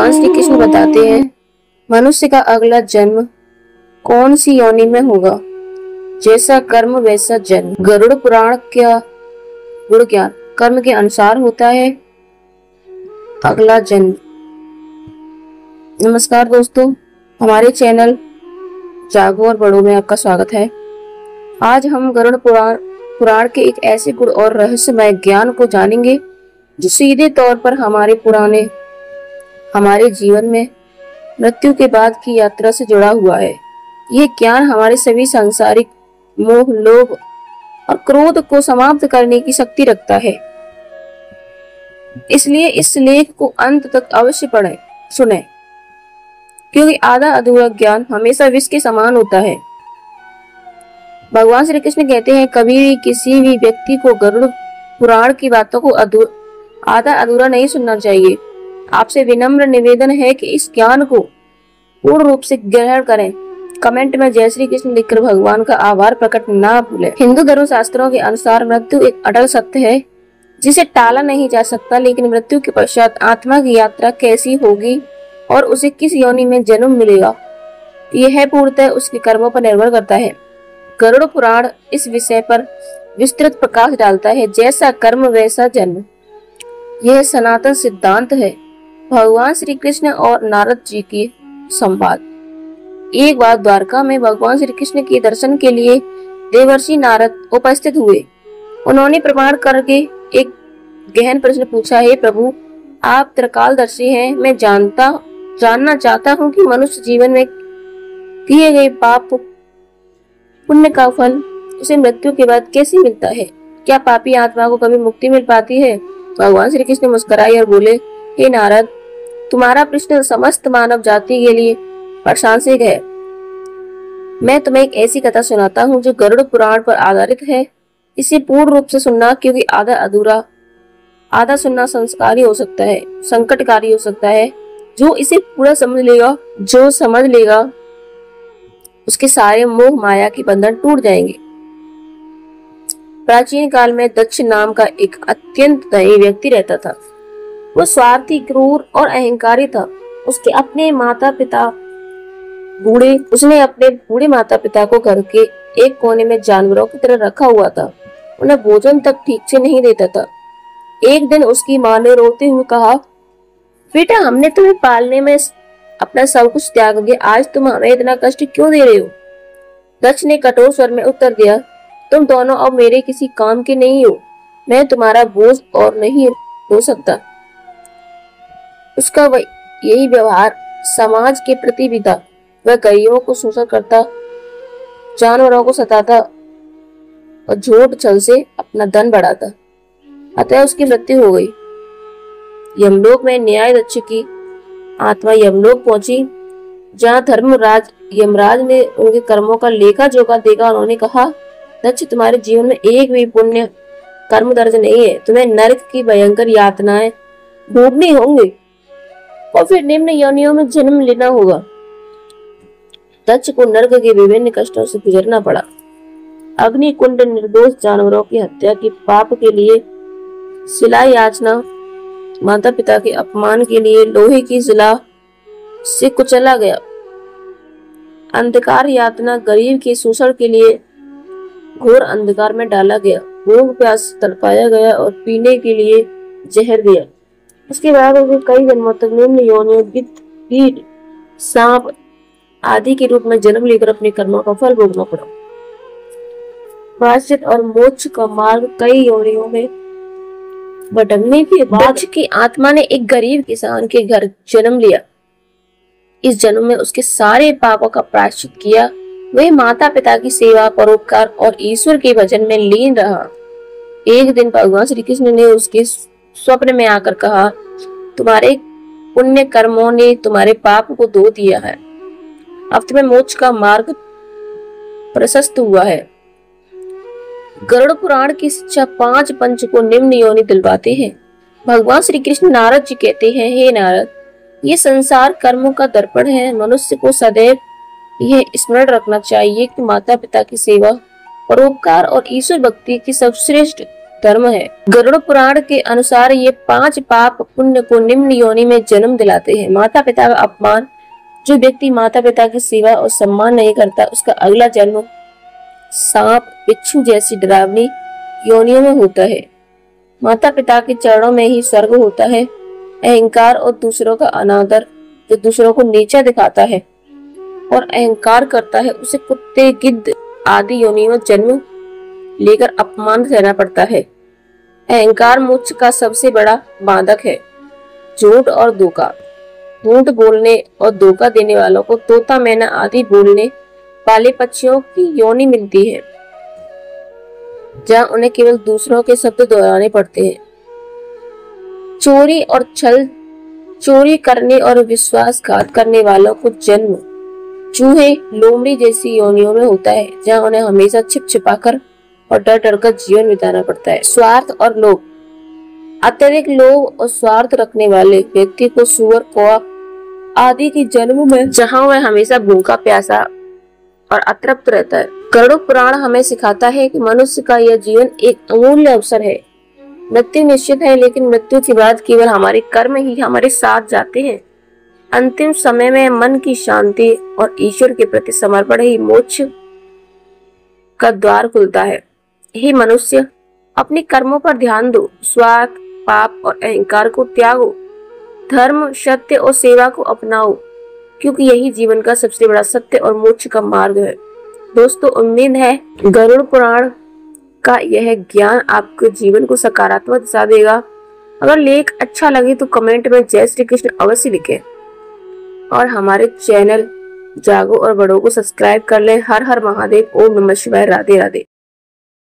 भगवान श्री कृष्ण बताते हैं मनुष्य का अगला जन्म कौन सी योनि में होगा, जैसा कर्म वैसा जन्म। गरुड़ पुराण क्या गुण ज्ञान कर्म के अनुसार होता है अगला जन्म। नमस्कार दोस्तों, हमारे चैनल जागो और बढ़ो में आपका स्वागत है। आज हम गरुड़ पुराण के एक ऐसे गुण और रहस्यमय ज्ञान को जानेंगे जो सीधे तौर पर हमारे जीवन में मृत्यु के बाद की यात्रा से जुड़ा हुआ है। यह ज्ञान हमारे सभी सांसारिक मोह, लोभ और क्रोध को समाप्त करने की शक्ति रखता है। इसलिए इस लेख को अंत तक अवश्य पढ़ें, सुने, क्योंकि आधा अधूरा ज्ञान हमेशा विष के समान होता है। भगवान श्री कृष्ण कहते हैं, कभी भी किसी भी व्यक्ति को गरुड़ पुराण की बातों को आधा अधूरा नहीं सुनना चाहिए। आपसे विनम्र निवेदन है कि इस ज्ञान को पूर्ण रूप से ग्रहण करें। कमेंट में जय श्री कृष्ण लिखकर भगवान का आभार प्रकट ना भूलें। हिंदू धर्म शास्त्रों के अनुसार मृत्यु एक अटल सत्य है जिसे टाला नहीं जा सकता, लेकिन मृत्यु के पश्चात आत्मा की यात्रा कैसी होगी और उसे किस योनि में जन्म मिलेगा, यह पूर्णतः उसके कर्मों पर निर्भर करता है। गरुड़ पुराण इस विषय पर विस्तृत प्रकाश डालता है, जैसा कर्म वैसा जन्म। यह सनातन सिद्धांत है। भगवान श्री कृष्ण और नारद जी की संवाद। एक बार द्वारका में भगवान श्री कृष्ण के दर्शन के लिए देवर्षि नारद उपस्थित हुए। उन्होंने प्रमाण करके एक गहन प्रश्न पूछा, हे प्रभु, आप त्रिकालदर्शी हैं। मैं जानना चाहता हूँ कि मनुष्य जीवन में किए गए पाप पुण्य का फल उसे मृत्यु के बाद कैसे मिलता है? क्या पापी आत्मा को कभी मुक्ति मिल पाती है? भगवान श्री कृष्ण मुस्कुराए और बोले, हे नारद, तुम्हारा प्रश्न समस्त मानव जाति के लिए प्रशंसित है। मैं तुम्हें एक ऐसी कथा सुनाता हूँ जो गरुड़ पुराण पर आधारित है। इसे पूर्ण रूप से सुनना, क्योंकि आधा सुनना संस्कारी हो सकता है, संकटकारी हो सकता है। जो इसे पूरा समझ लेगा उसके सारे मोह माया के बंधन टूट जाएंगे। प्राचीन काल में दक्ष नाम का एक अत्यंत धनी व्यक्ति रहता था। वो स्वार्थी, क्रूर और अहंकारी था। उसने अपने माता पिता को घर के एक कोने में जानवरों की तरह रखा हुआ था। उन्हें भोजन तक ठीक से नहीं देता था। एक दिन उसकी माँ ने रोते हुए कहा, बेटा, हमने तुम्हें पालने में अपना सब कुछ त्याग दिया, आज तुम हमें इतना कष्ट क्यों दे रहे हो? दक्ष ने कठोर स्वर में उत्तर दिया, तुम दोनों अब मेरे किसी काम के नहीं हो। मैं तुम्हारा बोझ और नहीं हो सकता। उसका यही व्यवहार समाज के प्रति भी था। वह गरीबों को शोषण करता, जानवरों को सताता और झूठ छल से अपना धन बढ़ाता। अतः उसकी मृत्यु हो गई। यमलोक में न्याय दक्ष की आत्मा यमलोक पहुंची, जहाँ धर्मराज यमराज ने उनके कर्मों का लेखा जोखा देखा। उन्होंने कहा, दक्ष, तुम्हारे जीवन में एक भी पुण्य कर्म दर्ज नहीं है। तुम्हें नरक की भयंकर यातनाएं भोगनी होंगी और फिर निम्न योनियों में जन्म लेना होगा। दक्ष को नरक के विभिन्न कष्टों से गुजरना पड़ा। अग्नि कुंड, निर्दोष जानवरों की हत्या के पाप के लिए शिला याचना, माता पिता के अपमान के लिए लोहे की शिला से कुचला गया, अंधकार यातना, गरीब के शोषण के लिए घोर अंधकार में डाला गया, भूख प्यास तड़पाया गया और पीने के लिए जहर दिया। उसके बाद उसे कई जन्मों तक निम्न योनियों, कीट, सांप आदि के रूप में जन्म लेकर अपने कर्मों का फल भोगना पड़ा। प्रायश्चित और मोक्ष का मार्ग कई योनियों में भटकने के बाद दक्ष की आत्मा ने एक गरीब किसान के घर जन्म लिया। इस जन्म में उसके सारे पापों का प्रायश्चित किया। वह माता पिता की सेवा, परोपकार और ईश्वर के भजन में लीन रहा। एक दिन भगवान श्री कृष्ण ने उसके स्वप्न में आकर कहा, तुम्हारे पुण्य कर्मों ने तुम्हारे पाप को धो दिया है। अब तुम्हें मोक्ष का मार्ग प्रशस्त हुआ है। गरुड़ पुराण की शिक्षा 5 पंच को निम्न योनि दिलवाते हैं। भगवान श्री कृष्ण नारद जी कहते हैं, हे नारद, ये संसार कर्मों का दर्पण है। मनुष्य को सदैव यह स्मरण रखना चाहिए कि माता पिता की सेवा, परोपकार और ईश्वर भक्ति की सर्वश्रेष्ठ धर्म है। गरुड़ पुराण के अनुसार ये 5 पाप पुण्य को निम्न योनि में जन्म दिलाते हैं। माता पिता का अपमान, जो व्यक्ति माता पिता की सेवा और सम्मान नहीं करता, उसका अगला जन्म सांप, बिच्छू जैसी डरावनी योनियों में होता है। माता पिता के चरणों में ही स्वर्ग होता है। अहंकार और दूसरों का अनादर, जो दूसरों को नीचा दिखाता है और अहंकार करता है, उसे कुत्ते, गिद्ध आदि योनियों में जन्म लेकर अपमान सहना पड़ता है। अहंकार मोक्ष का सबसे बड़ा बाधक है। झूठ और धोखा, झूठ बोलने और धोखा देने वालों को तोता, मैना आदि बोलने वाले पक्षियों की योनि मिलती है, जहाँ उन्हें केवल दूसरों के शब्द दोहराने पड़ते हैं। चोरी और छल, चोरी करने और विश्वासघात करने वालों को जन्म चूहे, लोमड़ी जैसी योनियों में होता है, जहाँ उन्हें हमेशा छिप छिपाकर और डर डर कर जीवन बिताना पड़ता है। स्वार्थ और लोभ, अत्यधिक लोभ और स्वार्थ रखने वाले व्यक्ति को सुअर, कौवा आदि की जन्म में, जहाँ वह हमेशा भूखा, प्यासा और अतृप्त रहता है। गरुड़ पुराण हमें सिखाता है कि मनुष्य का यह जीवन एक अमूल्य अवसर है। मृत्यु निश्चित है, लेकिन मृत्यु के बाद केवल हमारे कर्म ही हमारे साथ जाते हैं। अंतिम समय में मन की शांति और ईश्वर के प्रति समर्पण ही मोक्ष का द्वार खुलता है। हे मनुष्य, अपने कर्मों पर ध्यान दो, स्वार्थ, पाप और अहंकार को त्यागो, धर्म, सत्य और सेवा को अपनाओ, क्योंकि यही जीवन का सबसे बड़ा सत्य और मोक्ष का मार्ग है। दोस्तों, उम्मीद है गरुड़ पुराण का यह ज्ञान आपके जीवन को सकारात्मक दिशा देगा। अगर लेख अच्छा लगे तो कमेंट में जय श्री कृष्ण अवश्य लिखें और हमारे चैनल जागो और बड़ों को सब्सक्राइब कर लें। हर हर महादेव। ओम नमः शिवाय। राधे राधे।